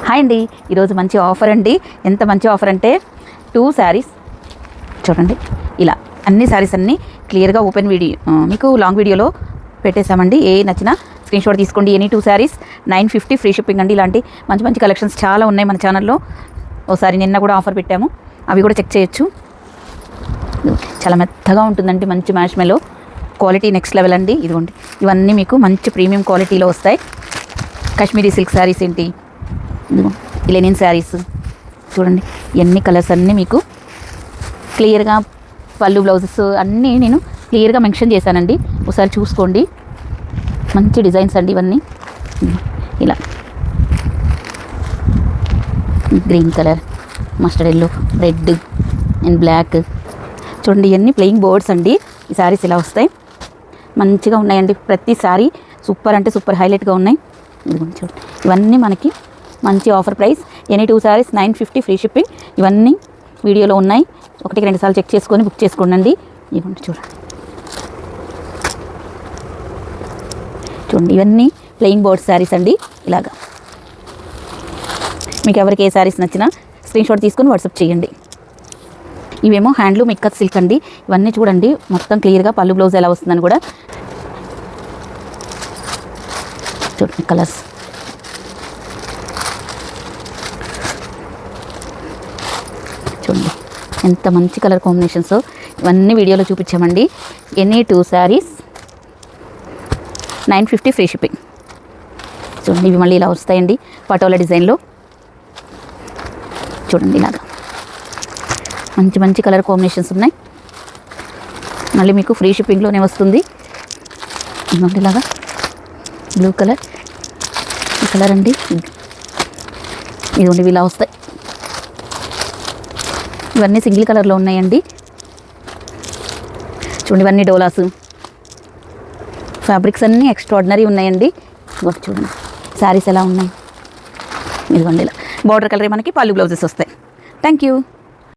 Hi అండి, ఈరోజు మంచి ఆఫర్ అండి. ఎంత మంచి ఆఫర్ అంటే 2 శారీస్ చూడండి. ఇలా అన్ని శారీస్ అన్నీ క్లియర్గా ఓపెన్ వీడియో మీకు లాంగ్ వీడియోలో పెట్టేశామండి. ఏ నచ్చినా స్క్రీన్ షాట్ తీసుకోండి. ఎనీ 2 శారీస్ 950 ఫ్రీ షిప్పింగ్ అండి. ఇలాంటి మంచి మంచి కలెక్షన్స్ చాలా ఉన్నాయి మన ఛానల్లో. ఓసారి నిన్న కూడా ఆఫర్ పెట్టాము, అవి కూడా చెక్ చేయొచ్చు. చాలా మెత్తగా ఉంటుందండి, మంచి మ్యాష్మెలో క్వాలిటీ నెక్స్ట్ లెవెల్ అండి. ఇదిగోండి, ఇవన్నీ మీకు మంచి ప్రీమియం క్వాలిటీలో వస్తాయి. కాశ్మీరీ సిల్క్ శారీస్ ఏంటి, ఇదిగో లెనిన్ శారీస్ చూడండి. ఎన్ని కలర్స్ అన్నీ మీకు క్లియర్గా పళ్ళు బ్లౌజెస్ అన్నీ నేను క్లియర్గా మెన్షన్ చేశానండి. ఒకసారి చూసుకోండి. మంచి డిజైన్స్ అండి ఇవన్నీ. ఇలా green colour, mustard yellow, red and black చూడండి. ఇవన్నీ ప్లెయింగ్ బోర్డ్స్ అండి. ఈ శారీస్ ఇలా వస్తాయి, మంచిగా ఉన్నాయండి. ప్రతి శారీ సూపర్ అంటే సూపర్ హైలైట్గా ఉన్నాయి. ఇదిగోండి చూడండి, ఇవన్నీ మనకి మంచి offer price. Any 2 saris 950 free shipping. ఇవన్నీ వీడియోలో ఉన్నాయి, 1-2 సార్లు చెక్ చేసుకొని బుక్ చేసుకోండి. ఇవ్వండి చూడండి, ఇవన్నీ ప్లెయిన్ బోర్డ్ శారీస్ అండి. ఇలాగా మీకు ఎవరికి ఏ శారీస్ నచ్చినా స్క్రీన్ షాట్ తీసుకొని వాట్సాప్ చేయండి. ఇవేమో హ్యాండ్లూమ్ ఇక్కత్ సిల్క్ అండి. ఇవన్నీ చూడండి మొత్తం క్లియర్గా పళ్ళు బ్లౌజ్ ఎలా వస్తుందని కూడా చూడండి. కలర్స్ చూడండి, ఎంత మంచి కలర్ కాంబినేషన్స్. ఇవన్నీ వీడియోలో చూపించామండి. Any 2 saris 950 free shipping. చూడండి, ఇవి మళ్ళీ ఇలా వస్తాయండి పటోలా డిజైన్లో. చూడండి, ఇలాగా మంచి మంచి కలర్ కాంబినేషన్స్ ఉన్నాయి. మళ్ళీ మీకు ఫ్రీ షిప్పింగ్లోనే వస్తుంది. ఇవ్వండి, ఇలాగా బ్లూ కలర్, ఈ కలర్ అండి. ఇదిగోండి, ఇలా వస్తాయి. ఇవన్నీ సింగిల్ కలర్లో ఉన్నాయండి. చూడండి, ఇవన్నీ డోలాస్ ఫ్యాబ్రిక్స్ అన్నీ ఎక్స్ట్రాడినరీ ఉన్నాయండి. చూడండి శారీస్ ఎలా ఉన్నాయి. ఇదిగోండి, ఇలా బార్డర్ కలర్ మనకి పళ్ళు బ్లౌజెస్ వస్తాయి. Thank you.